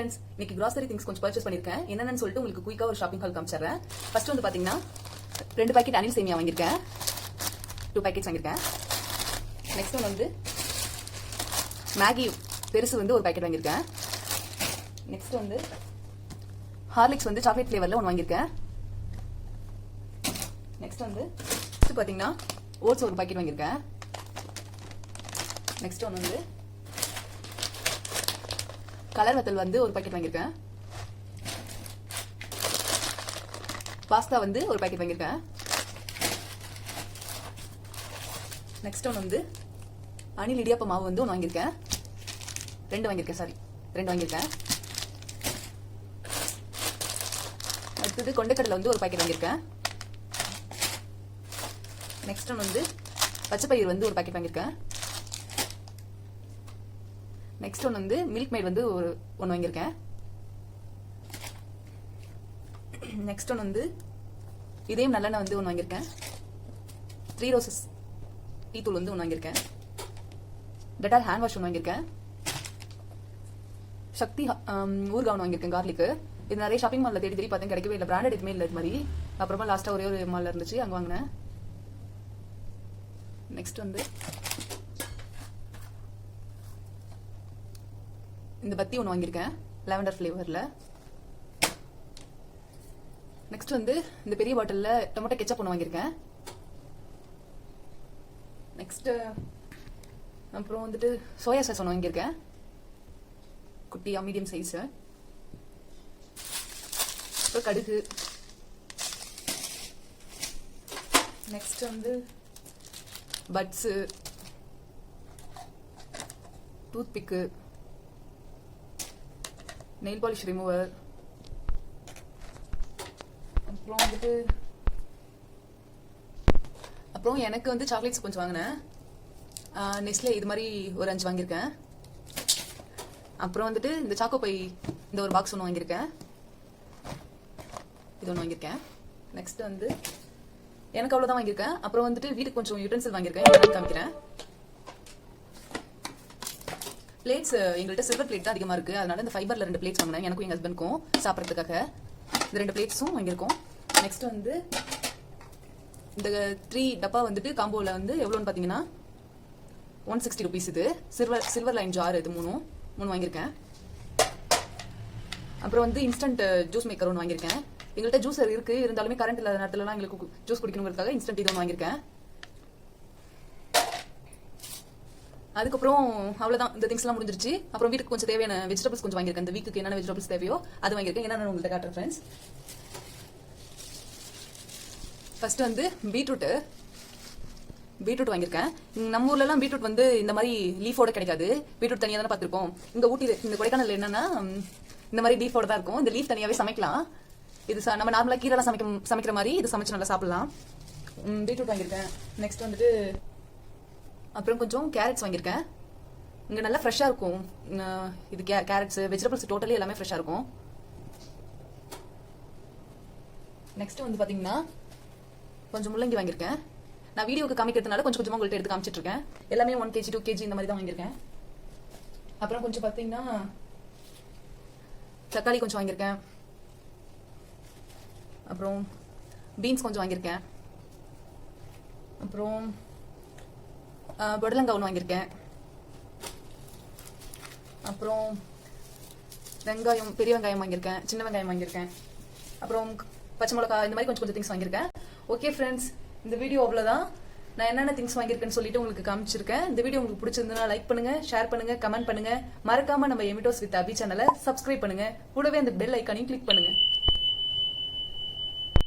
Friends, இன்னைக்கு grocery things கொஞ்சம் purchase பண்ணிருக்கேன். என்னன்னு சொல்லிட்டு உங்களுக்கு குயிக்கா ஒரு ஷாப்பிங் ஹால் காமிச்சறேன். ஃபர்ஸ்ட் வந்து பாத்தீங்கன்னா 2 பாக்கெட் அனில் சேமியா வாங்கியிருக்கேன். 2 பாக்கெட்ஸ் வாங்கியிருக்கேன். நெக்ஸ்ட் ஒன் வந்து மேகி பெருசு வந்து ஒரு பாக்கெட் வாங்கியிருக்கேன். நெக்ஸ்ட் வந்து ஹார்லிக்ஸ் வந்து சாக்லேட் ஃபிளேவர்ல ஒன்று வாங்கியிருக்கேன். நெக்ஸ்ட் வந்து பாத்தீங்கன்னா ஓட்ஸ் ஒரு பாக்கெட் வாங்கியிருக்கேன். நெக்ஸ்ட் ஒன் வந்து கலர் வத்தல் வந்து ஒரு பாக்கெட் வாங்கியிருக்கேன். பாஸ்தா வந்து ஒரு பாக்கெட் வாங்கியிருக்கேன். நெக்ஸ்ட் ஒன் வந்து அணில் இடியாப்ப மாவு வந்து ஒன்று வாங்கியிருக்கேன். 2 வாங்கியிருக்கேன். அடுத்தது கொண்டைக்கடலை வந்து ஒரு பாக்கெட் வாங்கியிருக்கேன். நெக்ஸ்ட் ஒன் வந்து பச்சைப்பயிர் வந்து ஒரு பாக்கெட் வாங்கியிருக்கேன். நெக்ஸ்ட் ஒன் வந்து மில்க் மேட் வந்து ஒன்று வாங்கியிருக்கேன். நெக்ஸ்ட் ஒன் வந்து இதயம் நல்லெண்ணெய் வந்து ஒன்று வாங்கியிருக்கேன். 3 ரோசஸ் டீ தூள் வந்து ஒன்று வாங்கியிருக்கேன். டெட்டால் ஹேண்ட் வாஷ் ஒன்று வாங்கியிருக்கேன். சக்தி ஊர்கா ஒன்று வாங்கியிருக்கேன் கார்லிக்கு. இது நிறைய ஷாப்பிங் மாலில் தேடி பார்த்தேன், கிடைக்கவே இல்லை. பிராண்டட் எதுவுமே இல்லை இது மாதிரி. அப்புறமா லாஸ்ட்டாக ஒரே ஒரு மாலில் இருந்துச்சு, அங்கே வாங்கினேன். நெக்ஸ்ட் வந்து இந்த பத்தி ஒன்று வாங்கியிருக்கேன் லாவெண்டர் ஃப்ளேவரில். நெக்ஸ்ட் வந்து இந்த பெரிய பாட்டிலில் டொமேட்டோ கெச்சப் ஒன்று வாங்கியிருக்கேன். நெக்ஸ்ட் அப்புறம் வந்துட்டு சோயா சாஸ் ஒன்று வாங்கியிருக்கேன், குட்டியா மீடியம் சைஸ். அப்புறம் கடுகு. நெக்ஸ்ட் வந்து பட்ஸு, டூத் பிக்கு, நெயில் பாலிஷ் ரிமூவர். அப்புறம் எனக்கு வந்து சாக்லேட்ஸ் கொஞ்சம் வாங்கினேன். நெஸ்லே இது மாதிரி ஒரு 5 வாங்கியிருக்கேன். அப்புறம் வந்துட்டு இந்த சாக்கோ பை இந்த ஒரு பாக்ஸ் ஒன்று வாங்கியிருக்கேன். இது ஒன்று வாங்கியிருக்கேன். நெக்ஸ்ட் வந்து எனக்கு அவ்வளோதான் வாங்கியிருக்கேன். அப்புறம் வந்துட்டு வீட்டுக்கு கொஞ்சம் யூட்டன்சில் வாங்கியிருக்கேன், என்னன்னு காமிக்கிறேன். பிளேட்ஸ் எங்கள்கிட்ட சில்வர் பிளேட் தான் அதிகமாக இருக்குது, அதனால இந்த ஃபைபரில் 2 பிளேட்ஸ் வாங்கினேன், எனக்கும் எங்கள் ஹஸ்பண்ட்க்கும் சாப்பிட்றதுக்காக. இந்த 2 பிளேட்ஸும் வாங்கியிருக்கோம். நெக்ஸ்ட் வந்து இந்த 3 டப்பா வந்துட்டு காம்போவில் வந்து எவ்வளோன்னு பார்த்தீங்கன்னா 160 rupees. இது சில்வர் லைன் ஜார், இது 3 வாங்கியிருக்கேன். அப்புறம் வந்து இன்ஸ்டன்ட் ஜூஸ் மேக்கர் ஒன்று வாங்கியிருக்கேன். எங்கள்கிட்ட ஜூஸர் இருக்கு, இருந்தாலுமே கரண்ட் இல்லாத நேரத்துலலாம் எங்களுக்கு ஜூஸ் குடிக்கணுங்கிறதுக்காக இன்ஸ்டன்ட் இது ஒன்று வாங்கியிருக்கேன். அதுக்கப்புறம் அவ்வளோதான், இந்த திங்ஸ்லாம் முடிஞ்சிருச்சு. அப்புறம் வீட்டுக்கு கொஞ்சம் தேவையான வெஜிடபிள்ஸ் கொஞ்சம் வாங்கியிருக்கேன். இந்த வீக்குக்கு என்னென்ன வெஜிடபிள்ஸ் தேவையோ அது வாங்கியிருக்கேன். என்னென்னு உங்கள்கிட்ட காட்டுறேன் ஃப்ரெண்ட்ஸ். ஃபர்ஸ்ட் வந்து பீட்ரூட் வாங்கியிருக்கேன். நம்ம ஊர்லலாம் பீட்ரூட் வந்து இந்த மாதிரி லீஃபோட கிடைக்காது, பீட்ரூட் தனியாக தானே பார்த்துருப்போம். இங்கே ஊட்டியில் இந்த கொடைக்கானல் என்னன்னா இந்த மாதிரி லீஃபோட தான் இருக்கும். இந்த லீஃப் தனியாகவே சமைக்கலாம். இது நம்ம நார்மலாக கீரைலாம் சமைக்கிற மாதிரி இது சமைச்சு நல்லா சாப்பிடலாம். பீட்ரூட் வாங்கியிருக்கேன். நெக்ஸ்ட் வந்துட்டு அப்புறம் கொஞ்சம் கேரட்ஸ் வாங்கியிருக்கேன். இங்கே நல்லா ஃப்ரெஷ்ஷாக இருக்கும். இது கேரட்ஸ் வெஜிடபிள்ஸ் டோட்டலி எல்லாமே ஃப்ரெஷ்ஷாக இருக்கும். நெக்ஸ்ட் வந்து பார்த்தீங்கன்னா கொஞ்சம் முள்ளங்கி வாங்கியிருக்கேன். நான் வீடியோக்கு காமிக்கிறதுனால கொஞ்சம் கொஞ்சமாக உங்கள்கிட்ட எடுத்து காமிச்சிட்டு இருக்கேன். எல்லாமே 1 kg 2 kg இந்த மாதிரி தான் வாங்கியிருக்கேன். அப்புறம் கொஞ்சம் பார்த்தீங்கன்னா தக்காளி கொஞ்சம் வாங்கியிருக்கேன். அப்புறம் பீன்ஸ் கொஞ்சம் வாங்கியிருக்கேன். அப்புறம் புடலங்காய் ஒன்று வாங்கியிருக்கேன். அப்புறம் வெங்காயம், பெரிய வெங்காயம் வாங்கியிருக்கேன், சின்ன வெங்காயம் வாங்கியிருக்கேன். அப்புறம் பச்சை மிளகாய், இந்த மாதிரி கொஞ்சம் திங்ஸ் வாங்கியிருக்கேன். ஓகே ஃப்ரெண்ட்ஸ், இந்த வீடியோ அவ்வளோதான். நான் என்னென்ன திங்ஸ் வாங்கியிருக்கேன்னு சொல்லிட்டு உங்களுக்கு காமிச்சிருக்கேன். இந்த வீடியோ உங்களுக்கு பிடிச்சிருந்தா லைக் பண்ணுங்க, ஷேர் பண்ணுங்க, கமெண்ட் பண்ணுங்க. மறக்காம நம்ம எமிட்டோஸ் வித் அபி சேனலை சப்ஸ்கிரைப் பண்ணுங்க. கூடவே அந்த பெல் ஐக்கானையும் கிளிக் பண்ணுங்க.